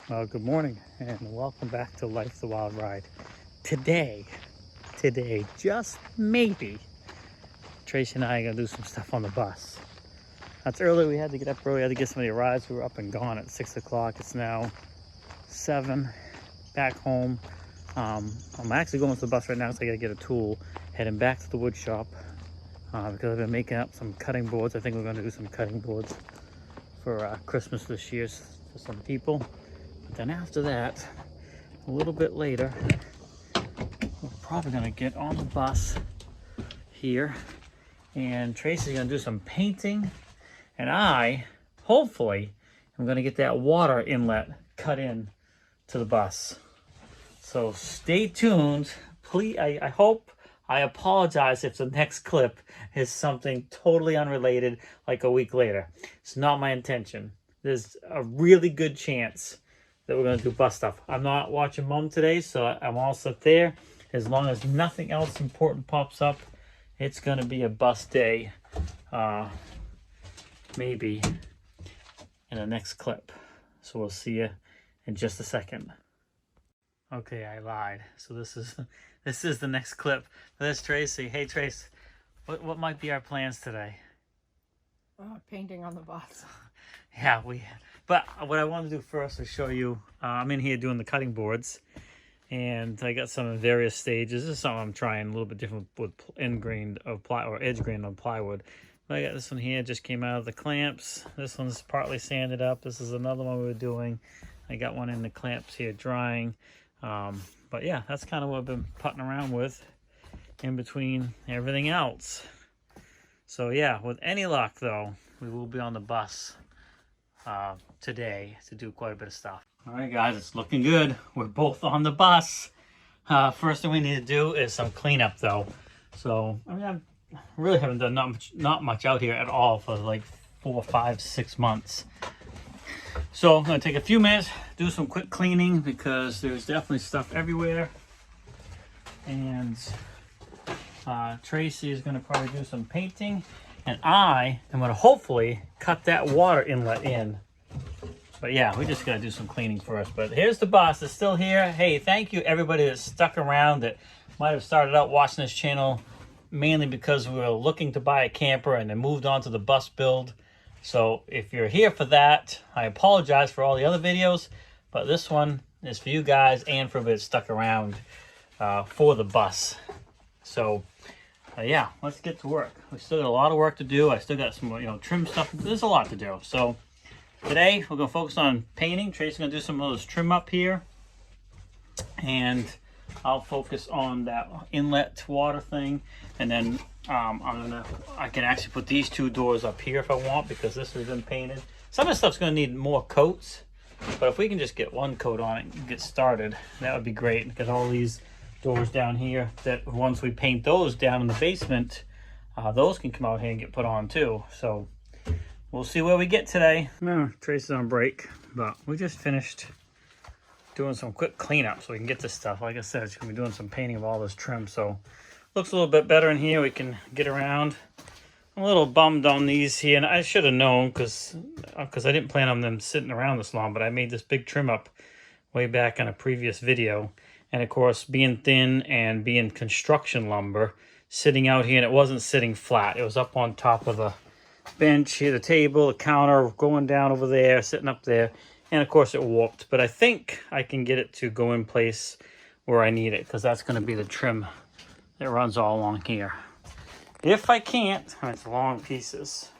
Well, good morning and welcome back to Life the Wild Ride. Today, just maybe, Tracy and I are gonna do some stuff on the bus. That's early. We had to get up early. We had to get some of the rides. We were up and gone at 6 o'clock. It's now 7. Back home. I'm actually going to the bus right now, so I gotta get a tool. Heading back to the wood shop because I've been making up some cutting boards. I think we're gonna do some cutting boards for Christmas this year for some people. But then after that, a little bit later, we're probably gonna get on the bus here, and Tracy's gonna do some painting, and I, hopefully, am gonna get that water inlet cut in to the bus. So stay tuned. Please, I apologize if the next clip is something totally unrelated, like a week later. It's not my intention. There's a really good chance that we're gonna do bus stuff. I'm not watching Mom today, so I'm all set there. As long as nothing else important pops up, it's gonna be a bus day, maybe in the next clip. So we'll see you in just a second. Okay, I lied. So this is the next clip. There's Tracy. Hey Trace, what might be our plans today? Painting on the bus. Yeah, but what I want to do first is show you, I'm in here doing the cutting boards, and I got some in various stages. This is something I'm trying a little bit different with end grain of ply or edge grain on plywood. But I got this one here, just came out of the clamps. This one's partly sanded up. This is another one we were doing. I got one in the clamps here drying. But yeah, that's kind of what I've been putting around with in between everything else. So yeah, with any luck though, we will be on the bus today to do quite a bit of stuff. All right, guys, it's looking good. We're both on the bus. First thing we need to do is some cleanup, though. So, I mean, I really haven't done not much out here at all for like 4, 5, 6 months. So I'm gonna take a few minutes, do some quick cleaning because there's definitely stuff everywhere. And Tracy is gonna probably do some painting, and I am gonna hopefully cut that water inlet in. But yeah, we just gotta do some cleaning first. But here's the bus, it's still here. Hey, thank you everybody that stuck around, that might have started out watching this channel mainly because we were looking to buy a camper and then moved on to the bus build. So if you're here for that, I apologize for all the other videos, but this one is for you guys and for everybody that stuck around for the bus. So yeah, let's get to work. We still got a lot of work to do. I still got some, trim stuff. There's a lot to do. So today we're gonna focus on painting. Tracy's gonna do some of those trim up here, and I'll focus on that inlet water thing, and then I can actually put these 2 doors up here if I want, because this has been painted. Some of the stuff's gonna need more coats, but if we can just get 1 coat on it and get started, that would be great. Get all these doors down here, that once we paint those down in the basement, those can come out here and get put on too. So we'll see where we get today. No, Tracy's on break, but we just finished doing some quick cleanup so we can get this stuff. Like I said, it's gonna be doing some painting of all this trim, so looks a little bit better in here. We can get around. I'm a little bummed on these here, and I should have known because I didn't plan on them sitting around this long, but I made this big trim up way back in a previous video. And of course, being thin and being construction lumber, sitting out here, and it wasn't sitting flat. It was up on top of the bench here, the table, the counter, going down over there, sitting up there. And of course it warped, but I think I can get it to go in place where I need it, because that's going to be the trim that runs all along here. If I can't, and it's long pieces,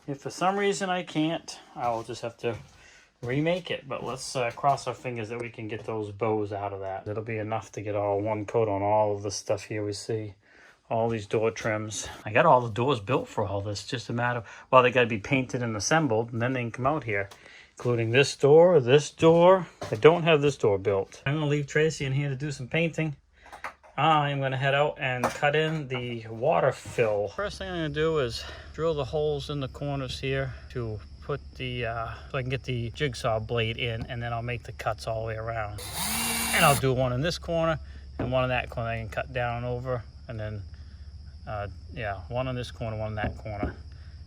if for some reason I can't, I will just have to remake it. But let's cross our fingers that we can get those bows out of that. It'll be enough to get all 1 coat on all of the stuff here we see. All these door trims. I got all the doors built for all this. Just a matter of, well, they got to be painted and assembled, and then they can come out here. Including this door, this door. I don't have this door built. I'm going to leave Tracy in here to do some painting. I'm going to head out and cut in the water fill. First thing I'm going to do is drill the holes in the corners here to put the, so I can get the jigsaw blade in, and then I'll make the cuts all the way around. And I'll do one in this corner and one in that corner. I can cut down over, and then, yeah, one in this corner, one in that corner.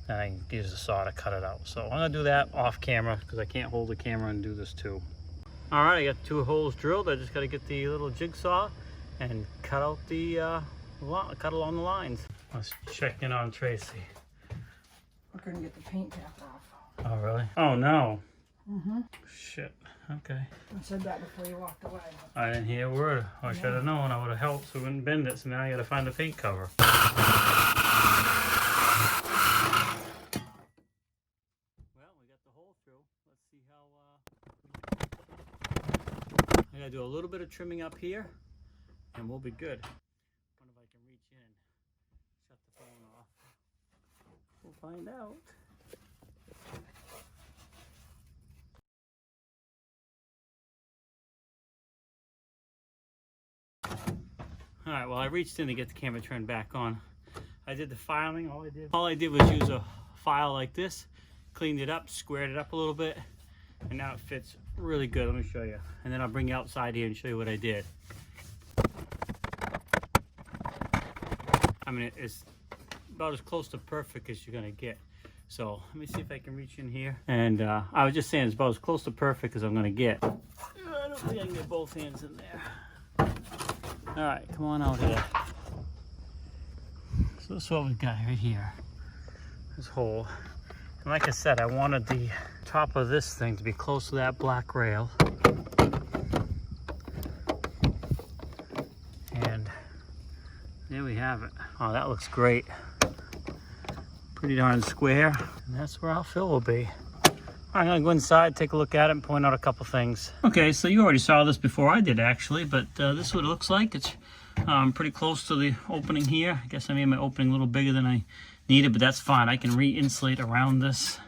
And I can use the saw to cut it out. So I'm gonna do that off camera because I can't hold the camera and do this too. All right, I got 2 holes drilled. I just got to get the little jigsaw and cut out the cut along the lines. Let's check in on Tracy. I couldn't get the paint cap off. Oh, really? Oh, no. Mm-hmm. Shit. Okay. I said that before you walked away. I didn't hear a word. I should have known. I would have helped so we wouldn't bend it. So now I got to find the paint cover. Well, we got the hole through. Let's see how... I got to do a little bit of trimming up here, and we'll be good. Wonder if I can reach in and shut the phone off. We'll find out. All right, well, I reached in to get the camera turned back on. I did the filing. All I did was use a file like this, cleaned it up, squared it up a little bit, and now it fits really good. Let me show you. And then I'll bring you outside here and show you what I did. I mean, it's about as close to perfect as you're gonna get. So let me see if I can reach in here. And I was just saying it's about as close to perfect as I'm gonna get. I don't think I can get both hands in there. All right, come on out here. So this is what we've got right here. This hole. And like I said, I wanted the top of this thing to be close to that black rail. And there we have it. Oh, that looks great. Pretty darn square. And that's where our fill will be. I'm gonna go inside, take a look at it, and point out a couple things. Okay, so you already saw this before I did actually, but this is what it looks like. It's pretty close to the opening here. I guess I made my opening a little bigger than I needed, but that's fine. I can re-insulate around this.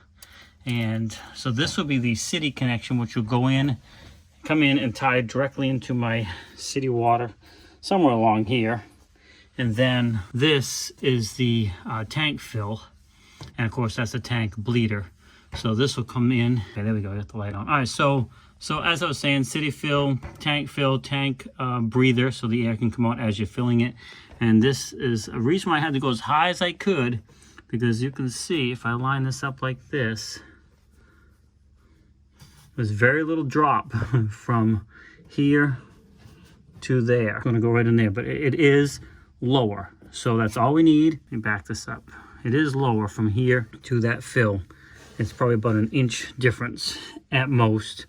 And so this will be the city connection, which will go in, come in and tie directly into my city water somewhere along here. And then this is the tank fill. And of course, that's the tank bleeder. So this will come in. Okay, there we go. Got the light on. All right. So as I was saying, city fill, tank breather, so the air can come out as you're filling it. And this is a reason why I had to go as high as I could, because you can see if I line this up like this, there's very little drop from here to there. I'm gonna go right in there, but it is lower. So that's all we need. Let me back this up. It is lower from here to that fill. It's probably about an inch difference at most.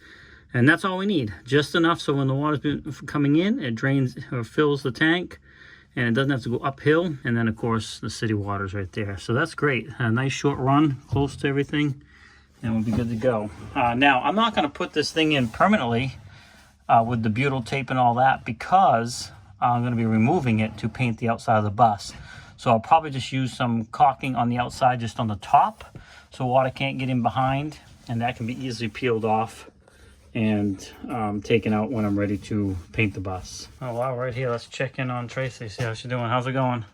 And that's all we need. Just enough so when the water's been coming in, it drains or fills the tank and it doesn't have to go uphill. And then of course the city water's right there. So that's great. A nice short run, close to everything, and we'll be good to go. Now, I'm not gonna put this thing in permanently with the butyl tape and all that, because I'm gonna be removing it to paint the outside of the bus. So I'll probably just use some caulking on the outside, just on the top, so water can't get in behind, and that can be easily peeled off and taken out when I'm ready to paint the bus. Oh wow, right here, let's check in on Tracy, see how she's doing. How's it going?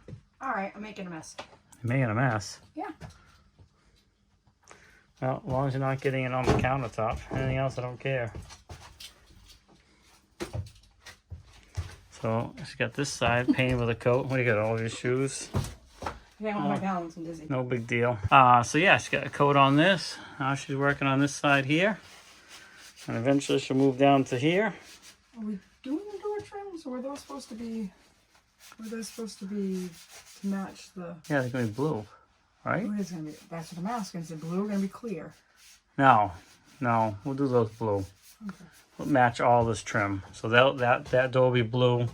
All right, I'm making a mess. You're making a mess? Yeah. Well, as long as you're not getting it on the countertop. Anything else, I don't care. So she's got this side painted with a coat. What do you got, all of your shoes? Yeah, with my balance, I'm dizzy. No big deal. So yeah, she's got a coat on this. Now she's working on this side here. And eventually she'll move down to here. Are we doing the door trims, or were those supposed to be to match the... Yeah, they're going to be blue, right? What is going to be? That's what I'm asking. Is it blue or going to be clear? No, we'll do those blue. Okay. We'll match all this trim. So that door will be blue.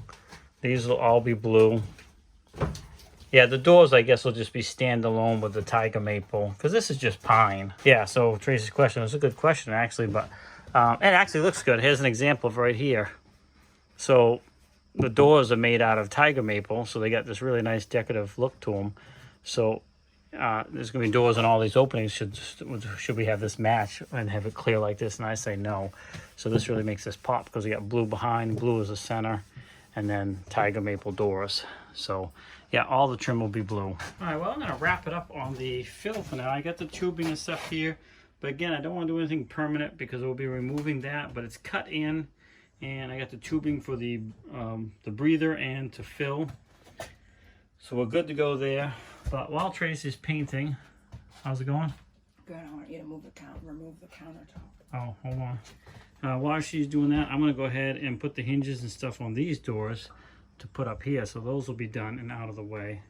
These will all be blue. Yeah, the doors, I guess, will just be standalone with the tiger maple, because this is just pine. Yeah, so Tracy's question was a good question, actually, but it actually looks good. Here's an example of right here. So the doors are made out of tiger maple, so they got this really nice decorative look to them. So there's going to be doors in all these openings. Should we have this match and have it clear like this? And I say no. So this really makes this pop, because we got blue behind, blue is the center, and then tiger maple doors. So yeah, all the trim will be blue. All right, well, I'm gonna wrap it up on the fill for now. I got the tubing and stuff here, but again, I don't want to do anything permanent because we'll be removing that, but it's cut in, and I got the tubing for the breather and to fill. So we're good to go there. But while Tracy's painting, how's it going? Good. I want you to remove the countertop. Oh, hold on. While she's doing that, I'm gonna go ahead and put the hinges and stuff on these doors to put up here. So those will be done and out of the way.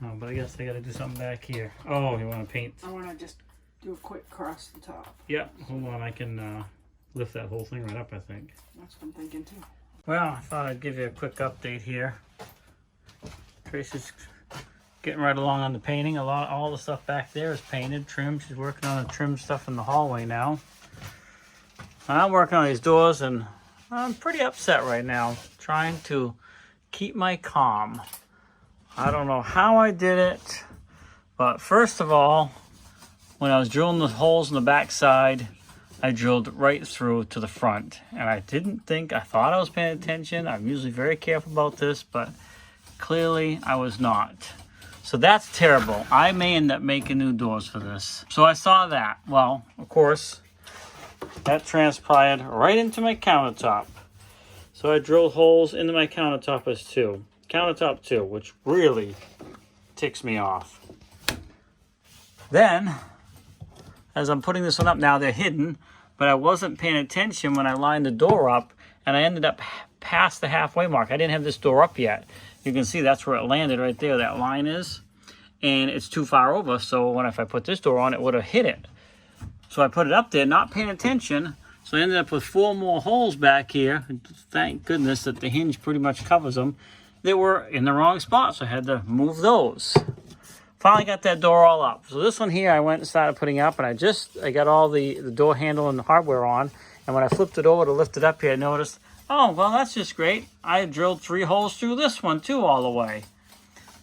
But I guess I gotta do something back here. Oh, you wanna paint? I want to just do a quick cross the top. Yeah, hold on, I can lift that whole thing right up, I think. That's what I'm thinking too. Well, I thought I'd give you a quick update here. Tracy's getting right along on the painting. All the stuff back there is painted, trimmed. She's working on the trim stuff in the hallway now. I'm working on these doors, and I'm pretty upset right now, trying to keep my calm. I don't know how I did it, but first of all, when I was drilling the holes in the back side, I drilled right through to the front, and I thought I was paying attention. I'm usually very careful about this, but clearly I was not. So that's terrible. I may end up making new doors for this. So I saw that. Well, of course, that transpired right into my countertop. So I drilled holes into my countertop too, which really ticks me off. Then, as I'm putting this one up now, they're hidden, but I wasn't paying attention when I lined the door up, and I ended up past the halfway mark. I didn't have this door up yet. You can see that's where it landed right there, that line is, and it's too far over, so if I put this door on, it would have hit it. So I put it up there, not paying attention, so I ended up with 4 more holes back here. Thank goodness that the hinge pretty much covers them. They were in the wrong spot, so I had to move those. Finally got that door all up. So this one here I went and started putting up, and I got all the door handle and the hardware on, and when I flipped it over to lift it up here, I noticed, oh, well, that's just great. I drilled 3 holes through this one too all the way.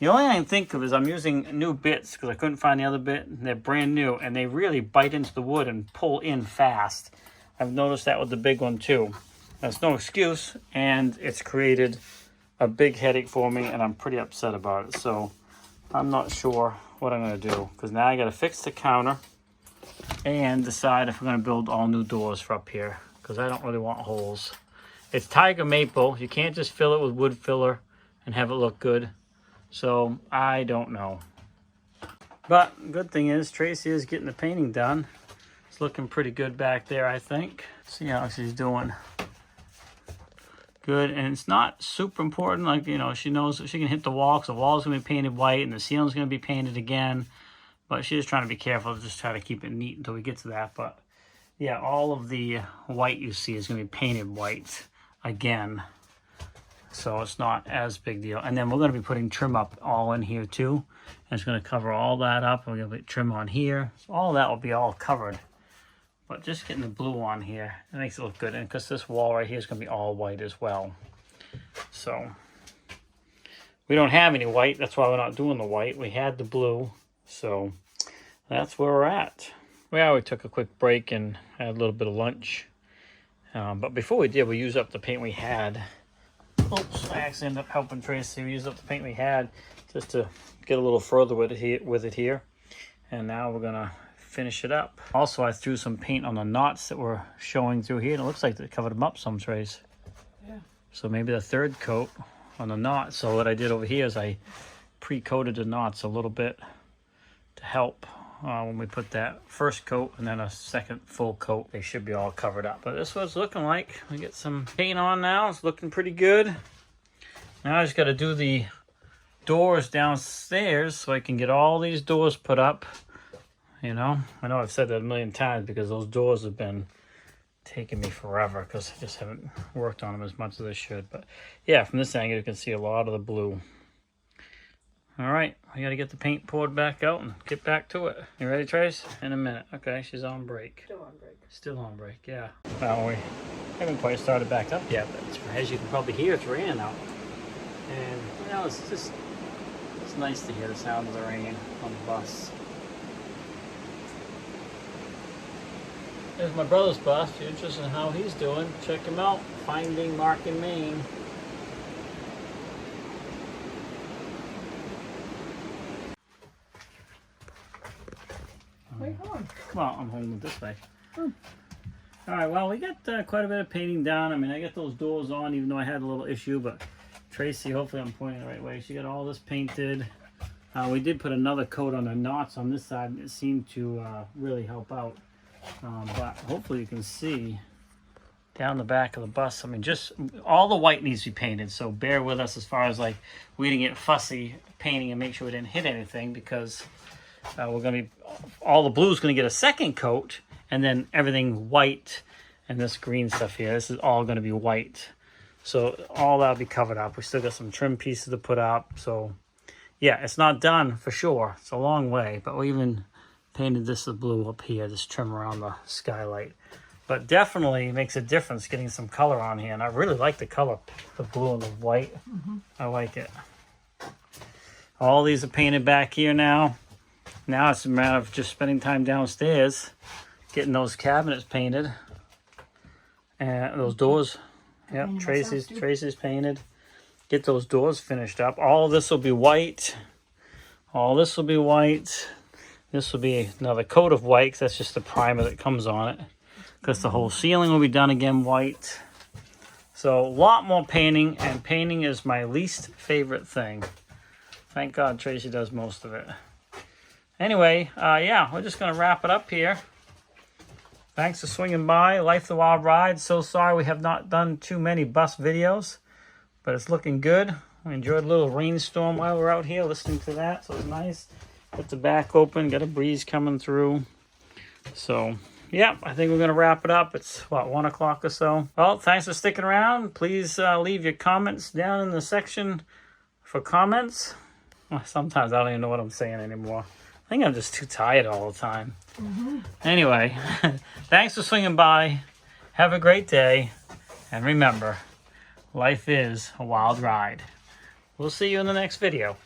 The only thing I can think of is I'm using new bits because I couldn't find the other bit. They're brand new, and they really bite into the wood and pull in fast. I've noticed that with the big one too. That's no excuse, and it's created a big headache for me, and I'm pretty upset about it. So I'm not sure what I'm going to do, because now I got to fix the counter and decide if we're going to build all new doors for up here, because I don't really want holes. It's tiger maple. You can't just fill it with wood filler and have it look good. So I don't know. But good thing is Tracy is getting the painting done. It's looking pretty good back there, I think. See how she's doing. Good, and it's not super important. Like, you know, she knows she can hit the wall, because the wall's gonna be painted white and the ceiling's gonna be painted again. But she's just trying to be careful, just try to keep it neat until we get to that. But yeah, all of the white you see is gonna be painted white again. So it's not as big deal. And then we're gonna be putting trim up all in here too. And it's gonna cover all that up. We're gonna put trim on here. So all that will be all covered. But just getting the blue on here, it makes it look good. And because this wall right here is going to be all white as well. So, we don't have any white. That's why we're not doing the white. We had the blue. So, that's where we're at. We took a quick break and had a little bit of lunch. But before we did, we used up the paint we had. Oops, I actually ended up helping Tracy. We used up the paint we had just to get a little further with it here. And now we're going to finish it up. Also, I threw some paint on the knots that were showing through here, and it looks like they covered them up some, Trace. Yeah. So maybe the 3rd coat on the knots. So what I did over here is I pre-coated the knots a little bit to help when we put that 1st coat and then a 2nd full coat. They should be all covered up. But this is what it's looking like. We get some paint on now. It's looking pretty good. Now I just got to do the doors downstairs so I can get all these doors put up. You know I've said that a million times because those doors have been taking me forever because I just haven't worked on them as much as I should. But yeah, from this angle you can see a lot of the blue. All right, we got to get the paint poured back out and get back to it. You ready, Trace? In a minute. Okay, she's on break. Still on break. Still on break, yeah. Well, we haven't quite started back up yet, but as you can probably hear, it's raining out. And it's nice to hear the sound of the rain on the bus. There's my brother's bus. If you're interested in how he's doing, check him out. Finding Mark in Maine. Wait, hold on. Come on, I'm holding it this way. All right, well, we got quite a bit of painting done. I mean, I got those doors on, even though I had a little issue, but Tracy, hopefully I'm pointing the right way. She got all this painted. We did put another coat on the knots on this side, and it seemed to really help out. But hopefully you can see down the back of the bus. I mean, just all the white needs to be painted, so bear with us as far as like we didn't get fussy painting and make sure we didn't hit anything, because we're gonna be, all the blue is gonna get a second coat, and then everything white and this green stuff here, this is all gonna be white, so all that'll be covered up. We still got some trim pieces to put up, so yeah, it's not done for sure. It's a long way, but we even painted this blue up here, this trim around the skylight. But definitely makes a difference getting some color on here. And I really like the color, the blue and the white. I like it. All these are painted back here now. Now it's a matter of just spending time downstairs, getting those cabinets painted. And those doors. Yep, Tracy's painted. Get those doors finished up. All of this will be white. All this will be white. This will be another coat of white, 'cause that's just the primer that comes on it. Because the whole ceiling will be done again white. So a lot more painting, and painting is my least favorite thing. Thank God Tracy does most of it. Anyway, yeah, we're just going to wrap it up here. Thanks for swinging by. Life the Wild Ride. So sorry we have not done too many bus videos, but it's looking good. We enjoyed a little rainstorm while we were out here listening to that, so it's nice. Got the back open, got a breeze coming through. So yeah, I think we're going to wrap it up. It's, what, 1 o'clock or so? Well, thanks for sticking around. Please leave your comments down in the section for comments. Well, sometimes I don't even know what I'm saying anymore. I think I'm just too tired all the time. Anyway, thanks for swinging by. Have a great day. And remember, life is a wild ride. We'll see you in the next video.